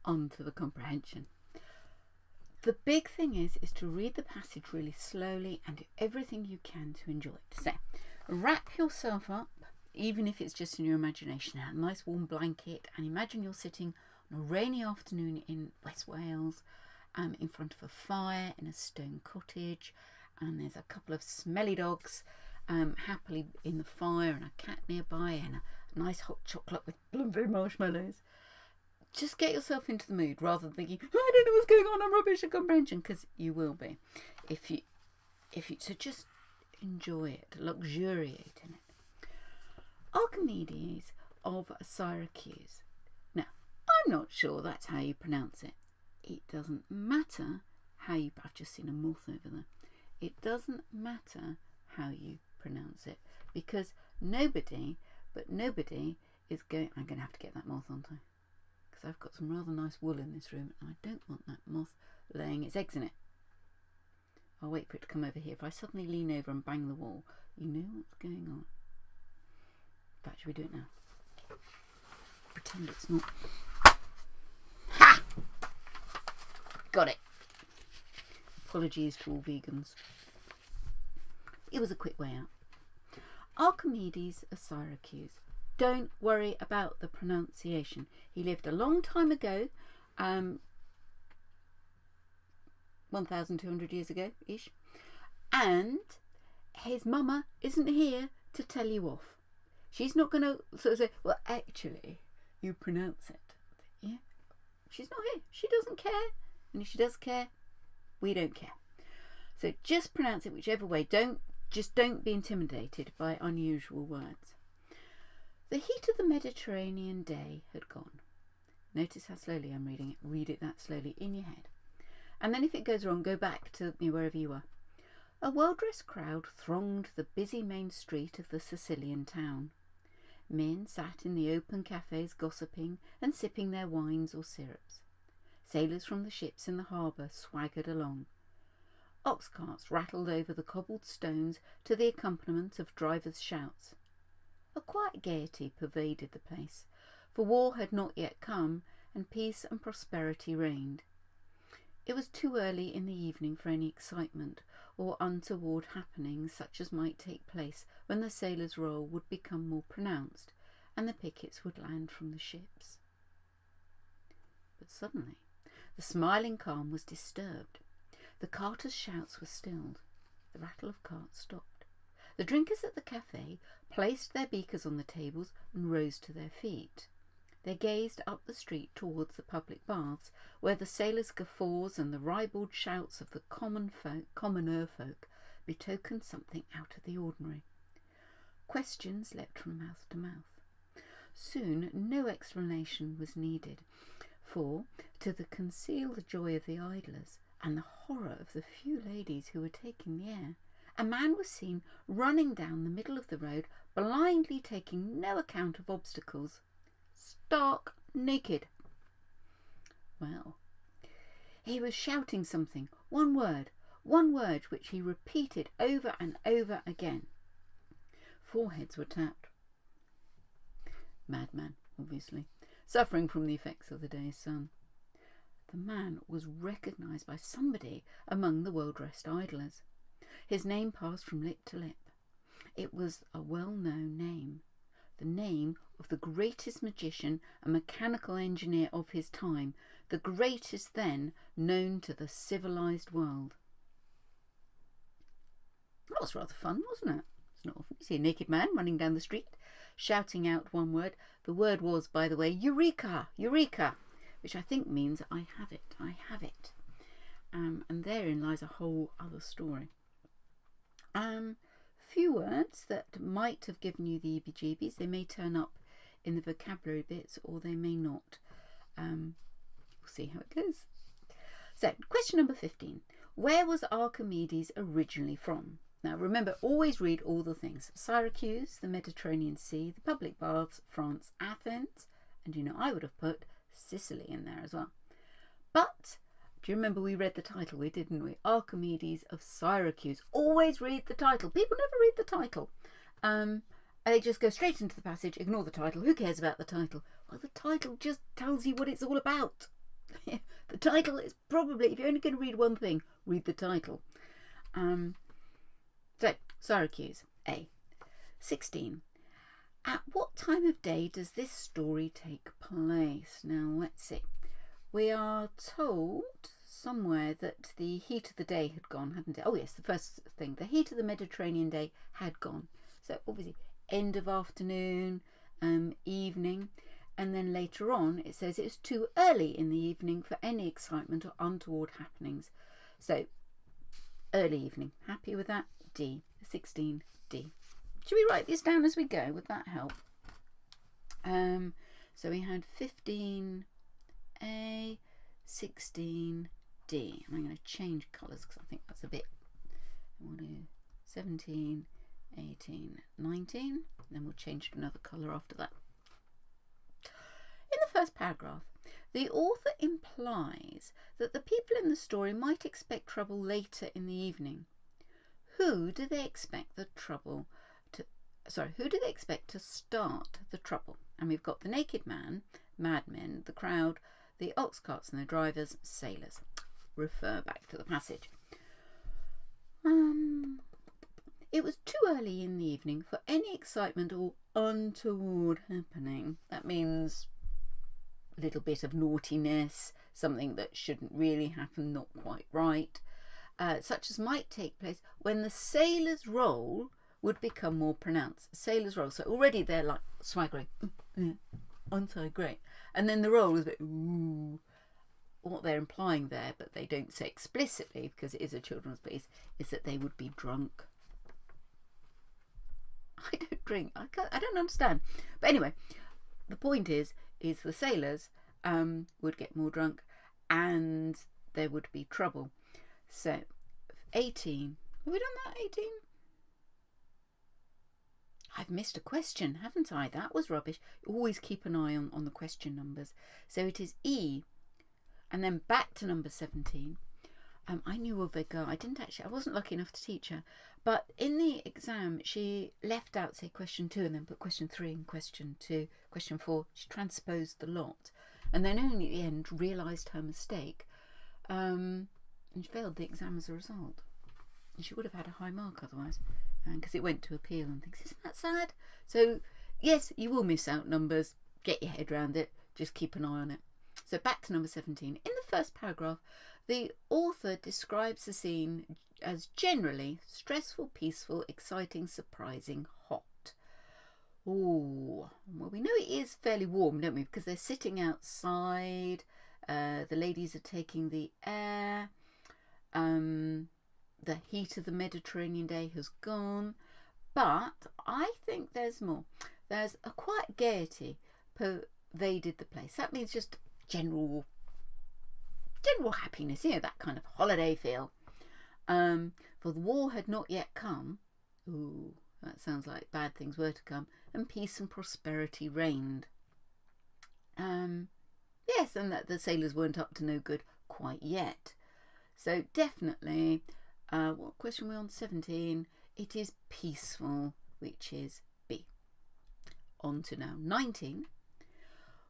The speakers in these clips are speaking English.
on to the comprehension. The big thing is to read the passage really slowly and do everything you can to enjoy it. So wrap yourself up, even if it's just in your imagination, a nice warm blanket, and imagine you're sitting on a rainy afternoon in West Wales, in front of a fire in a stone cottage, and there's a couple of smelly dogs happily in the fire, and a cat nearby, and a nice hot chocolate with blueberry marshmallows. Just get yourself into the mood rather than thinking, I don't know what's going on, I'm rubbish at comprehension, because you will be. So just enjoy it, luxuriate in it. Archimedes of Syracuse. Now, I'm not sure that's how you pronounce it. It doesn't matter how you, I've just seen a moth over there. It doesn't matter how you pronounce it, because nobody is going, I'm going to have to get that moth, aren't I? Because I've got some rather nice wool in this room and I don't want that moth laying its eggs in it. I'll wait for it to come over here. If I suddenly lean over and bang the wall, you know what's going on. In fact, should we do it now? Pretend it's not. Ha! Got it. Apologies to all vegans. It was a quick way out. Archimedes of Syracuse. Don't worry about the pronunciation. He lived a long time ago, 1,200 years ago-ish, and his mama isn't here to tell you off. She's not going to sort of say, well, actually, you pronounce it. Yeah, she's not here. She doesn't care. And if she does care, we don't care. So just pronounce it whichever way. Don't be intimidated by unusual words. The heat of the Mediterranean day had gone. Notice how slowly I'm reading it. Read it that slowly in your head. And then if it goes wrong, go back to wherever you were. A well-dressed crowd thronged the busy main street of the Sicilian town. Men sat in the open cafes gossiping and sipping their wines or syrups. Sailors from the ships in the harbour swaggered along. Ox carts rattled over the cobbled stones to the accompaniment of drivers' shouts. A quiet gaiety pervaded the place, for war had not yet come, and peace and prosperity reigned. It was too early in the evening for any excitement or untoward happenings such as might take place when the sailors' roll would become more pronounced and the pickets would land from the ships. But suddenly the smiling calm was disturbed. The carters' shouts were stilled. The rattle of carts stopped. The drinkers at the cafe placed their beakers on the tables and rose to their feet. They gazed up the street towards the public baths, where the sailors' guffaws and the ribald shouts of the commoner folk betokened something out of the ordinary. Questions leapt from mouth to mouth. Soon no explanation was needed, for, to the concealed joy of the idlers and the horror of the few ladies who were taking the air, a man was seen running down the middle of the road, blindly taking no account of obstacles, stark naked. Well, he was shouting something, one word which he repeated over and over again. Foreheads were tapped. Madman, obviously, suffering from the effects of the day's sun. The man was recognised by somebody among the well-dressed idlers. His name passed from lip to lip. It was a well-known name, the name of the greatest magician and mechanical engineer of his time, the greatest then known to the civilised world. That was rather fun, wasn't it? It's not often you see a naked man running down the street, shouting out one word. The word was, by the way, Eureka! Eureka! Which I think means I have it, I have it. And therein lies a whole other story. Few words that might have given you the heebie-jeebies. They may turn up in the vocabulary bits or they may not. We'll see how it goes. So, question number 15. Where was Archimedes originally from? Now remember, always read all the things. Syracuse, the Mediterranean Sea, the public baths, France, Athens, and I would have put Sicily in there as well. But do you remember we read the title, didn't we? Archimedes of Syracuse. Always read the title. People never read the title. They just go straight into the passage, ignore the title. Who cares about the title? Well, the title just tells you what it's all about. The title is probably, if you're only going to read one thing, read the title. So, Syracuse, A. 16. At what time of day does this story take place? Now, let's see. We are told somewhere that the heat of the day had gone, hadn't it? Oh, yes, the first thing. The heat of the Mediterranean day had gone. So, obviously, end of afternoon, evening. And then later on, it says it's too early in the evening for any excitement or untoward happenings. So, early evening. Happy with that? D. 16, D. Should we write these down as we go? Would that help? So we had 15A, 16D. And I'm going to change colours because I think that's a bit... We'll do 17, 18, 19. Then we'll change to another colour after that. In the first paragraph, the author implies that the people in the story might expect trouble later in the evening. Who do they expect to start the trouble? And we've got the naked man, madmen, the crowd, the ox carts and the drivers, sailors. Refer back to the passage. It was too early in the evening for any excitement or untoward happening. That means a little bit of naughtiness, something that shouldn't really happen, not quite right, such as might take place when the sailor's role would become more pronounced. Sailor's role. So already they're like swaggering. Aren't I great? And then the role is a bit, ooh. What they're implying there, but they don't say explicitly because it is a children's piece, is that they would be drunk. I don't drink. I don't understand. But anyway, the point is the sailors would get more drunk and there would be trouble. So 18. Have we done that? 18? I've missed a question, haven't I? That was rubbish. Always keep an eye on the question numbers. So it is E. And then back to number 17. I knew of a girl. I wasn't lucky enough to teach her. But in the exam, she left out, say, question 2 and then put question 3 and question 2, question 4. She transposed the lot. And then only at the end realised her mistake. And she failed the exam as a result. And she would have had a high mark otherwise. Because it went to appeal and things. Isn't that sad? So, yes, you will miss out numbers. Get your head around it. Just keep an eye on it. So back to number 17. In the first paragraph, the author describes the scene as generally stressful, peaceful, exciting, surprising, hot. Oh, well, we know it is fairly warm, don't we? Because they're sitting outside. The ladies are taking the air. The heat of the Mediterranean day has gone. But I think there's more. There's a quiet gaiety pervaded the place. That means just general happiness, that kind of holiday feel. For the war had not yet come. Ooh, that sounds like bad things were to come. And peace and prosperity reigned. Yes, and that the sailors weren't up to no good quite yet. So definitely, what question are we on? 17. It is peaceful, which is B. On to now 19.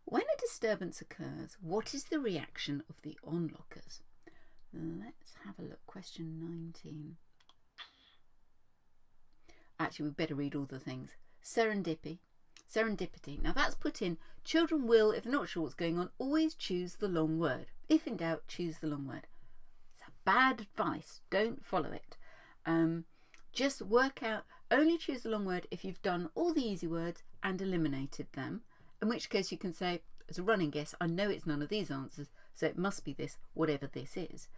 When a disturbance occurs, what is the reaction of the onlookers? Let's have a look. Question 19. Actually, we better read all the things. Serendipity. Now that's put in, children will, if they're not sure what's going on, always choose the long word. If in doubt, choose the long word. It's a bad advice. Don't follow it. Just work out, only choose the long word if you've done all the easy words and eliminated them. In which case you can say, as a running guess, I know it's none of these answers, so it must be this, whatever this is.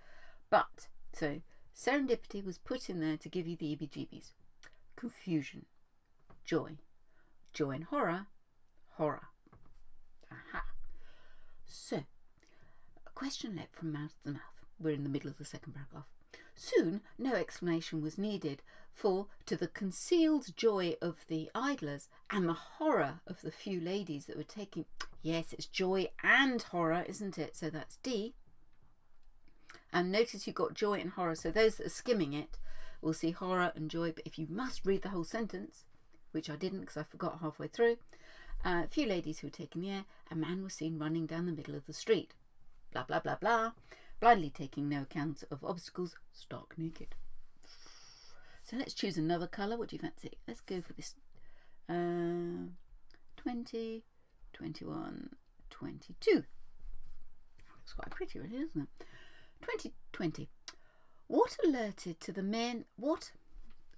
But, so, serendipity was put in there to give you the EBGBs. Confusion, joy and horror, horror. Aha. So, a question leapt from mouth to mouth. We're in the middle of the second paragraph. Soon, no explanation was needed, for to the concealed joy of the idlers and the horror of the few ladies that were taking... Yes, it's joy and horror, isn't it? So that's D. And notice you've got joy and horror. So those that are skimming it will see horror and joy. But if you must read the whole sentence, which I didn't because I forgot halfway through, a few ladies who were taking the air, a man was seen running down the middle of the street. blah, blah, blah, blah, blindly taking no account of obstacles, stark naked. So let's choose another colour. What do you fancy? Let's go for this 20, 21, 22. Looks quite pretty, really, doesn't it? 2020. What alerted to the men... What?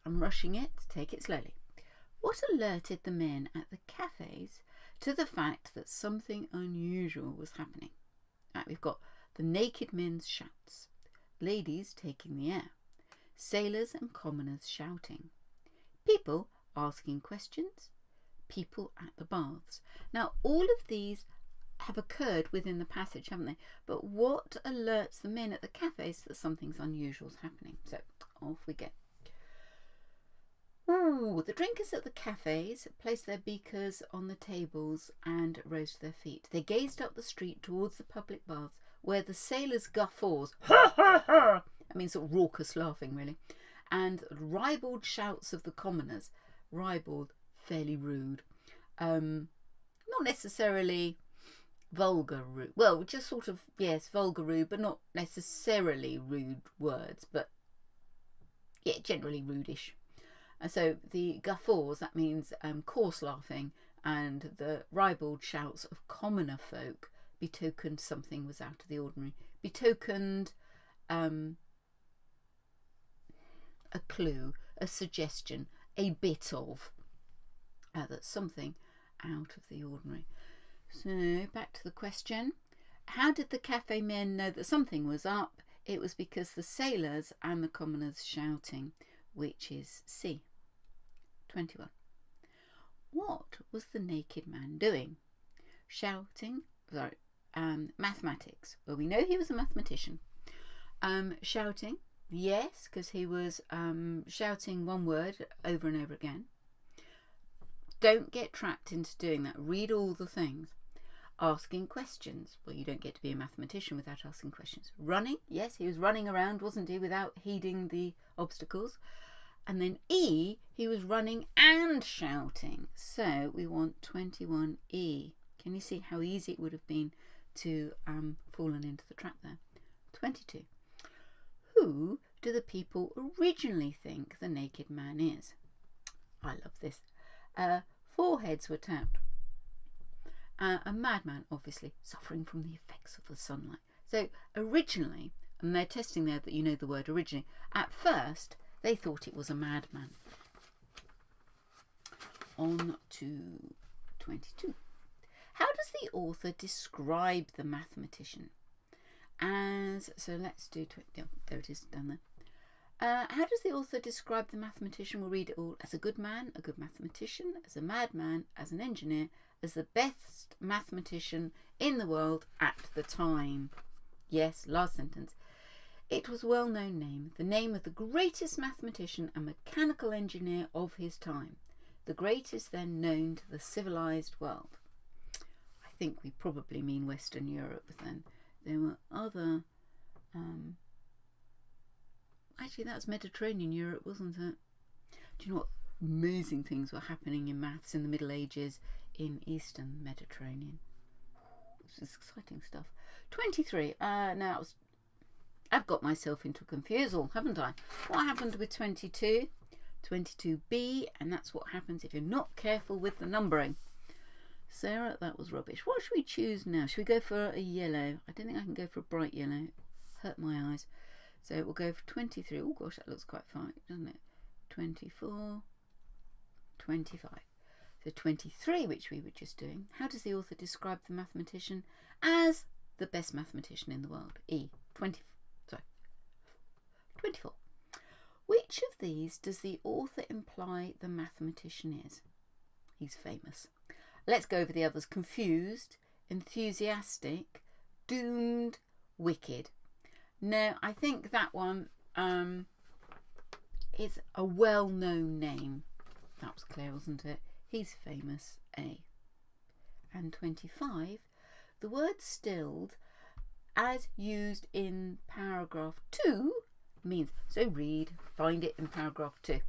I'm rushing it. Take it slowly. What alerted the men at the cafes to the fact that something unusual was happening? Right, we've got the naked men's shouts, ladies taking the air, sailors and commoners shouting, people asking questions, people at the baths. Now, all of these have occurred within the passage, haven't they? But what alerts the men at the cafes that something's unusual is happening? So off we go. Ooh, the drinkers at the cafes placed their beakers on the tables and rose to their feet. They gazed up the street towards the public baths, where the sailors' guffaws, ha ha ha, I mean sort of raucous laughing really, and ribald shouts of the commoners. Ribald, fairly rude. Not necessarily vulgar rude. Well, just sort of, yes, vulgar rude, but not necessarily rude words, but yeah, generally rudish. So the guffaws, that means coarse laughing, and the ribald shouts of commoner folk betokened something was out of the ordinary. Betokened a clue, a suggestion, a bit of that something out of the ordinary. So back to the question. How did the cafe men know that something was up? It was because the sailors and the commoners shouting, which is C. 21. What was the naked man doing? Shouting, mathematics. Well, we know he was a mathematician. Shouting, yes, because he was shouting one word over and over again. Don't get trapped into doing that. Read all the things. Asking questions. Well, you don't get to be a mathematician without asking questions. Running, yes, he was running around, wasn't he, without heeding the obstacles. And then E, he was running and shouting. So we want 21E. Can you see how easy it would have been to fallen into the trap there? 22. Who do the people originally think the naked man is? I love this. 4 heads were tapped. A madman, obviously, suffering from the effects of the sunlight. So originally, and they're testing there that you know the word originally, at first they thought it was a madman. On to 22. How does the author describe the mathematician? So let's do, there it is, down there. How does the author describe the mathematician? We'll read it all. As a good man, a good mathematician, as a madman, as an engineer, as the best mathematician in the world at the time. Yes, last sentence. It was a well-known name, the name of the greatest mathematician and mechanical engineer of his time, the greatest then known to the civilized world. I think we probably mean Western Europe then. There were other... actually, that's Mediterranean Europe, wasn't it? Do you know what amazing things were happening in maths in the Middle Ages in Eastern Mediterranean? This is exciting stuff. 23. Now, I've got myself into a confusal, haven't I? What happened with 22? 22B, and that's what happens if you're not careful with the numbering. Sarah, that was rubbish. What should we choose now? Should we go for a yellow? I don't think I can go for a bright yellow. Hurt my eyes. So we'll go for 23. Oh gosh, that looks quite fine, doesn't it? 24, 25. So 23, which we were just doing. How does the author describe the mathematician as the best mathematician in the world? 24. Which of these does the author imply the mathematician is? He's famous. Let's go over the others. Confused, enthusiastic, doomed, wicked. No, I think that one is a well-known name. That was clear, wasn't it? He's famous, A. And 25, the word stilled, as used in paragraph 2, means, so read, find it in paragraph 2.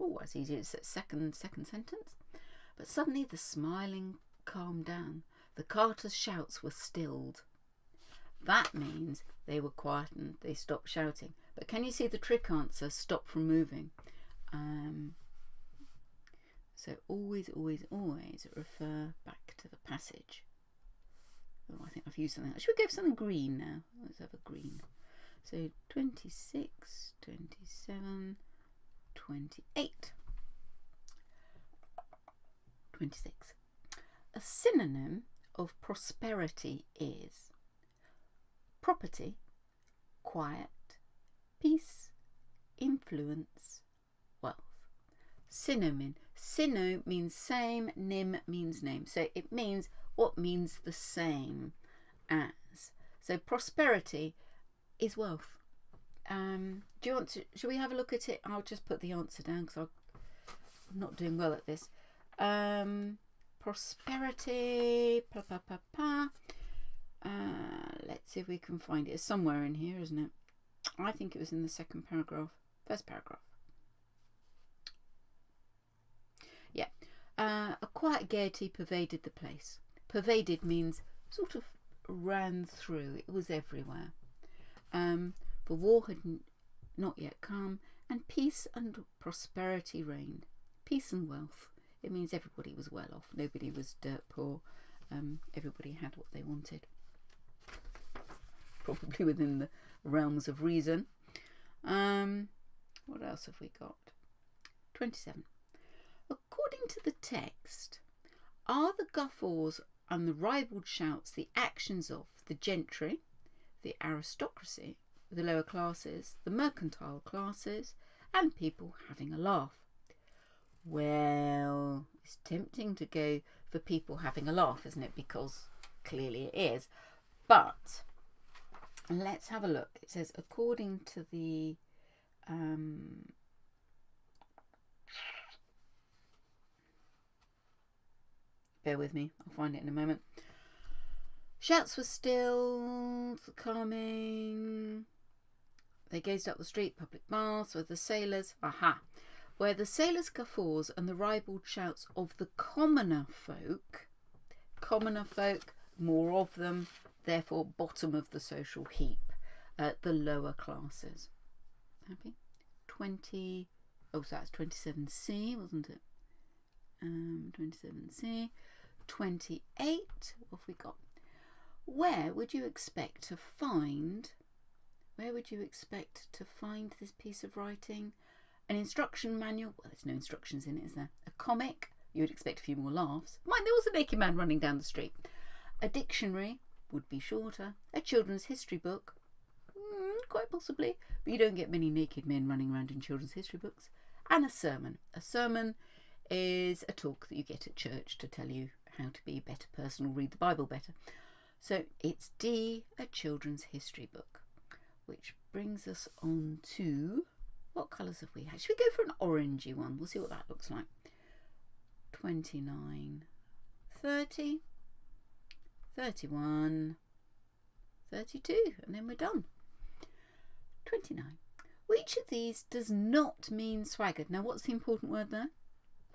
Oh, that's easy. It's the second sentence. But suddenly the smiling calmed down. The carter's shouts were stilled. That means they were quietened, they stopped shouting. But can you see the trick answer, stop from moving? So always, always, always refer back to the passage. Oh, I think I've used something. Should we go for something green now? Let's have a green. So 26, 27, 28. 26. A synonym of prosperity is property, quiet, peace, influence, wealth. Synonym. Syno means same, nym means name. So it means what means the same as. So prosperity is wealth. Do you want to, should we have a look at it? I'll just put the answer down because I'm not doing well at this. Prosperity, let's see if we can find it. It's somewhere in here, isn't it? I think it was in the second paragraph, first paragraph. Yeah. A quiet gaiety pervaded the place. Pervaded means sort of ran through. It was everywhere. For war had not yet come, and peace and prosperity reigned. Peace and wealth. It means everybody was well off. Nobody was dirt poor. Everybody had what they wanted. Probably within the realms of reason. What else have we got? 27. According to the text, are the guffaws and the ribald shouts the actions of the gentry, the aristocracy, the lower classes, the mercantile classes, and people having a laugh? Well, it's tempting to go for people having a laugh, isn't it? Because clearly it is. But let's have a look. It says, according to the bear with me, I'll find it in a moment. Shouts were still, calming. They gazed up the street, public baths, where the sailors, where the sailors' guffaws and the ribald shouts of the commoner folk, more of them, therefore bottom of the social heap, the lower classes. Happy? 20, oh, so that's 27C, wasn't it? 27C. 28, what have we got? Where would you expect to find this piece of writing? An instruction manual? Well, there's no instructions in it, is there? A comic? You would expect a few more laughs. Mind, there was a naked man running down the street. A dictionary would be shorter. A children's history book? Quite possibly. But you don't get many naked men running around in children's history books. And a sermon. A sermon is a talk that you get at church to tell you how to be a better person or read the Bible better. So it's D, a children's history book. Which brings us on to, what colours have we had? Should we go for an orangey one? We'll see what that looks like. 29, 30, 31, 32, and then we're done. 29. Which of these does not mean swaggered? Now, what's the important word there?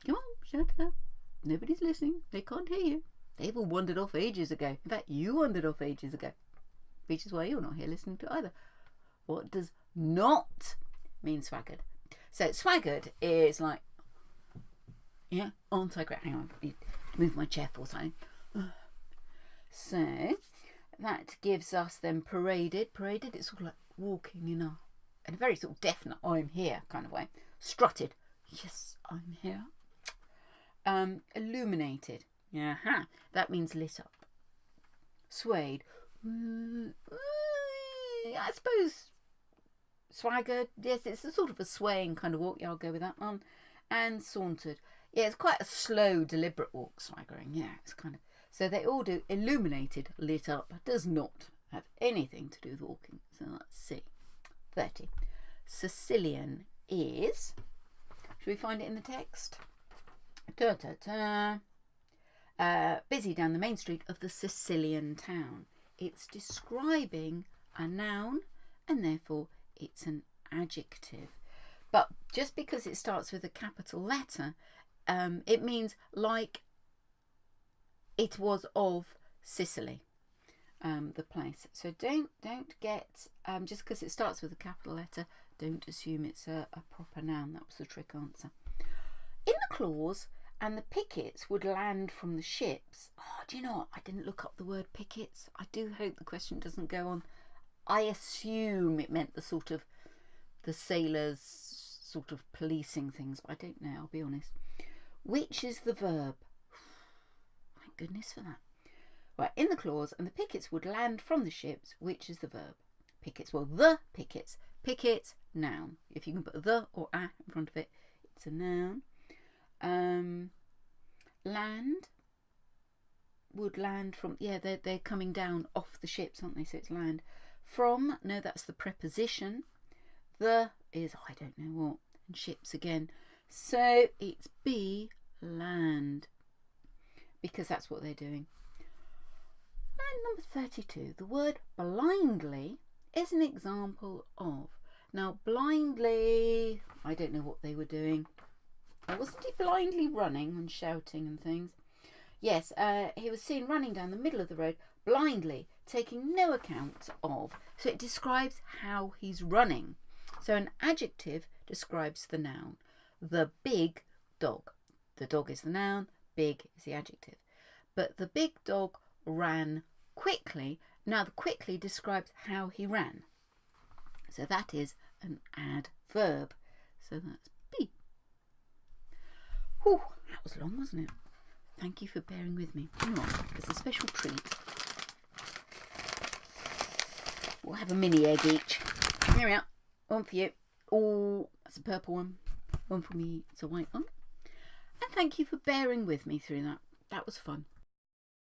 Come on, shout it out. Nobody's listening. They can't hear you. They've all wandered off ages ago. In fact, you wandered off ages ago, which is why you're not here listening to either. What does not mean swaggered? So swaggered is like, yeah, aren't I great? Hang on, move my chair for something. So that gives us then paraded. Paraded, it's sort of like walking in a very sort of definite I'm here kind of way. Strutted, yes, I'm here. Illuminated, that means lit up. Swayed, I suppose swaggered, yes, it's a sort of a swaying kind of walk. Yeah, I'll go with that one. And sauntered, yeah, it's quite a slow, deliberate walk. Swaggering, yeah, it's kind of, so they all do. Illuminated, lit up, does not have anything to do with walking. So let's see. 30. Sicilian is, should we find it in the text? Busy down the main street of the Sicilian town. It's describing a noun and therefore it's an adjective. But just because it starts with a capital letter, it means like it was of Sicily, the place. So don't get, just because it starts with a capital letter, don't assume it's a proper noun. That was the trick answer. In the clause, and the pickets would land from the ships. Oh, do you know what? I didn't look up the word pickets. I do hope the question doesn't go on. I assume it meant the sort of the sailors sort of policing things, but I don't know, I'll be honest. Which is the verb? Thank goodness for that. Right, in the clause, and the pickets would land from the ships, which is the verb? Pickets, well, the pickets. Pickets, noun. If you can put the or a in front of it, it's a noun. Land would land from, yeah, they're coming down off the ships, aren't they? So it's land. From, no, that's the preposition. The is, I don't know what, and ships again. So it's be, land, because that's what they're doing. And number 32, the word blindly is an example of. Now, blindly, I don't know what they were doing. Wasn't he blindly running and shouting and things? Yes, he was seen running down the middle of the road, blindly, taking no account of. So it describes how he's running. So an adjective describes the noun. The big dog. The dog is the noun, big is the adjective. But the big dog ran quickly. Now the quickly describes how he ran. So that is an adverb. So that's be. Whew, that was long, wasn't it? Thank you for bearing with me. You know what? It's a special treat. We'll have a mini egg each. Here we are. One for you. Oh, that's a purple one. One for me. It's a white one. And thank you for bearing with me through that. That was fun.